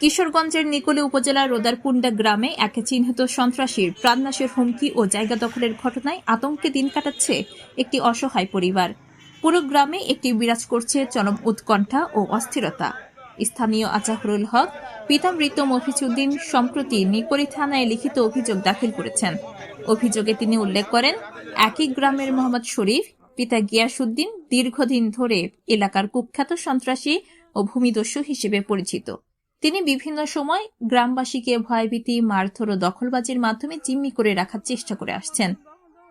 কিশোরগঞ্জের নিকলী উপজেলার রোদারকুন্ডা গ্রামে এক চিহ্নিত সন্ত্রাসীর প্রাণনাশের হুমকি ও জায়গা দখলের ঘটনায় আতঙ্কে দিন কাটাচ্ছে একটি অসহায় পরিবার। পুরো গ্রামে একটি বিরাজ করছে চরম উৎকণ্ঠা ও অস্থিরতা। স্থানীয় আজাহরুল হক পিতা মৃত মফিজউদ্দিন সম্প্রতি নিকলী থানায় লিখিত অভিযোগ দাখিল করেছেন। অভিযোগে তিনি উল্লেখ করেন, একই গ্রামের মোহাম্মদ শরীফ পিতা গিয়াসউদ্দিন দীর্ঘদিন ধরে এলাকার কুখ্যাত সন্ত্রাসী ও ভূমিদস্যু হিসেবে পরিচিত। তিনি বিভিন্ন সময় গ্রামবাসীকে ভয়ভীতি, মারধর ও দখলবাজির মাধ্যমে জিম্মি করে রাখার চেষ্টা করে আসছেন।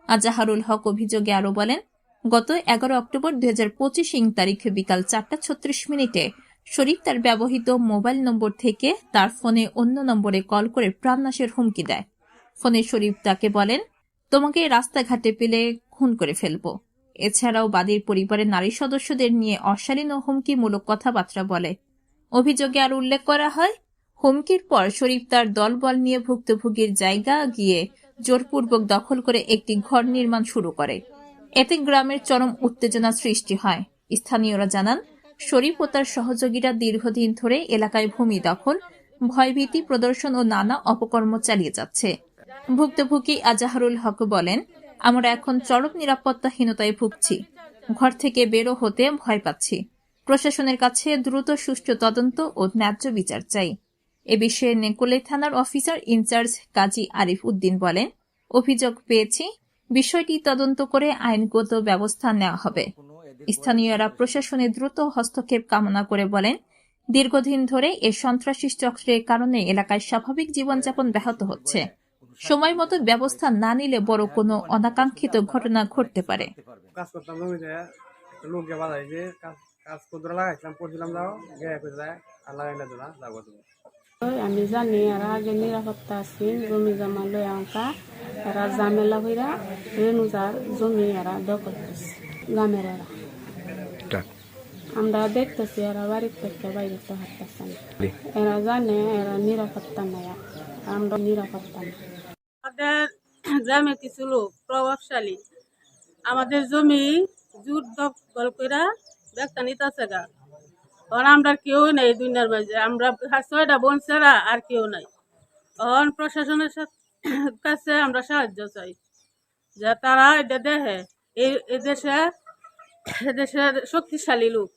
আজাহারুল হক অভিযোগে আরো বলেন, গত 11 অক্টোবর 2025 তারিখে বিকাল 4:36 শরীফ তার ব্যবহৃত মোবাইল নম্বর থেকে তার ফোনে অন্য নম্বরে কল করে প্রাণনাশের হুমকি দেয়। ফোনে শরীফ তাকে বলেন, তোমাকে রাস্তাঘাটে পেলে খুন করে ফেলব। এছাড়াও বাদীর পরিবারের নারী সদস্যদের নিয়ে অশালীন ও হুমকিমূলক কথাবার্তা বলে। অভিযোগে আর উল্লেখ করা হয়, হুমকির পর শরীফ তার দলবল নিয়ে ভুক্তভোগীর জায়গা গিয়ে জোরপূর্বক দখল করে একটি ঘর নির্মাণ শুরু করে। এতে গ্রামের চরম উত্তেজনা সৃষ্টি হয়। স্থানীয়রা জানান, শরীফ ও তার সহযোগীরা দীর্ঘদিন ধরে এলাকায় ভূমি দখল, ভয়ভীতি প্রদর্শন ও নানা অপকর্ম চালিয়ে যাচ্ছে। ভুক্তভোগী আজাহারুল হক বলেন, আমরা এখন চরম নিরাপত্তাহীনতায় ভুগছি। ঘর থেকে বেরো হতে ভয় পাচ্ছি। প্রশাসনের কাছে দ্রুত সুষ্ঠু তদন্ত ও ন্যায্য বিচার চাই। এ বিষয়ে নিকলী থানার অফিসার ইনচার্জ কাজী আরিফ উদ্দিন বলেন, অভিযোগ পেয়েছি, বিষয়টি তদন্ত করে আইনগত ব্যবস্থা নেওয়া হবে। স্থানীয়রা প্রশাসনের দ্রুত হস্তক্ষেপ কামনা করে বলেন, দীর্ঘদিন ধরে এ সন্ত্রাসী চক্রের কারণে এলাকায় স্বাভাবিক জীবনযাপন ব্যাহত হচ্ছে। সময় মতো ব্যবস্থা না নিলে বড় কোনো অনাকাঙ্ক্ষিত ঘটনা ঘটতে পারে। আমি জানি এরা আগে নিরাপত্তা আছে, জমি জমা লই আঁকা এরা ঝামেলা হইরা রেনুজার জমি এরা দখল করছে গ্রামের। এরা আমরা দেখতেছি এরা বাড়ির থেকে বাইরে তো হাঁটতেছে না। এরা জানে এরা নিরাপত্তা নাই, আমরা নিরাপত্তা নাই। আমাদের গ্রামে কিছু লোক প্রভাবশালী আমাদের জমি জোর দখল কইরা ব্যক্তা নিতেছে গা। আমরা কেউ নাই দুনিয়ার মাঝে, আমরা 6টা বোন ছাড়া আর কেউ নাই। প্রশাসনের কাছে আমরা সাহায্য চাই যে তারা এটা দেখে এদেশের শক্তিশালী লোক,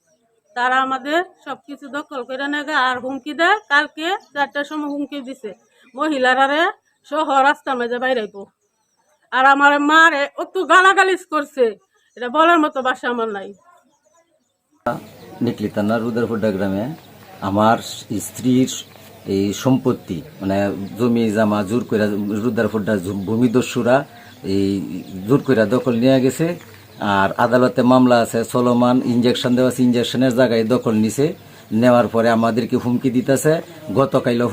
তারা আমাদের সবকিছু দখল করে নেগা আর হুমকি দেয়। কালকে 4টার সময় হুমকি দিছে মহিলারা সহ রাস্তার মাঝে বাইরাইব। আর আমার মারে অত গালাগালিজ করছে, এটা বলার মতো ভাষা আমার নাই। নিকলী থানার রুদারকুন্ডা গ্রামে আমার স্ত্রীর এই সম্পত্তি মানে জমি জামা জোর করে রুদারকুন্ডা ভূমিদস্যুরা এই জোর করে দখল নিয়ে গেছে। আর আদালতে মামলা আছে চলমান, ইঞ্জেকশন দেওয়া আছে, ইঞ্জেকশনের জায়গায় দখল নিছে। নেওয়ার পরে আমাদেরকে হুমকি দিতেছে। গতকালও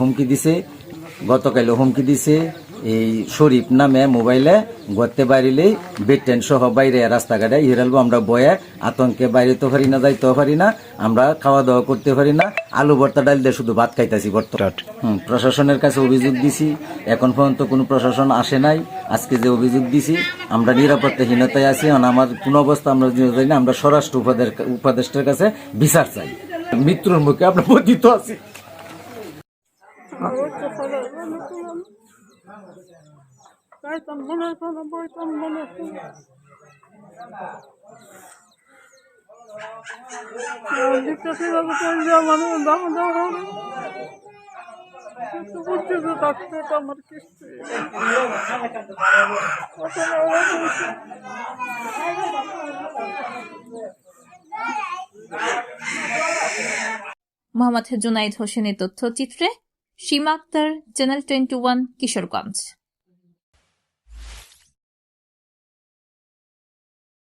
হুমকি দিছে এই শরীফ নামে মোবাইলে গড়তে বাইরেলেই বেটেন সহ বাইরে রাস্তাঘাটে হিরালবো। আমরা বয়ে আতঙ্কে বাইরেতে পারি না, যাইতেও পারি না, আমরা খাওয়া দাওয়া করতে পারি না। আলু ভর্তা ডাল দিয়ে শুধু ভাত খাইতেছি বর্তমান। প্রশাসনের কাছে অভিযোগ দিছি, এখন পর্যন্ত কোনো প্রশাসন আসে নাই। আজকে যে অভিযোগ দিছি, আমরা নিরাপত্তাহীনতায় আছি। আমার কোনো অবস্থা আমরা জানি না। আমরা স্বরাষ্ট্র উপদেষ্টার কাছে বিচার চাই। মৃত্যুর মুখে আমরা পতিত আছি। মোহাম্মদ জুনাইদ হোসেনের তথ্যচিত্রে সীমা আক্তার, চ্যানেল 21, কিশোরগঞ্জ।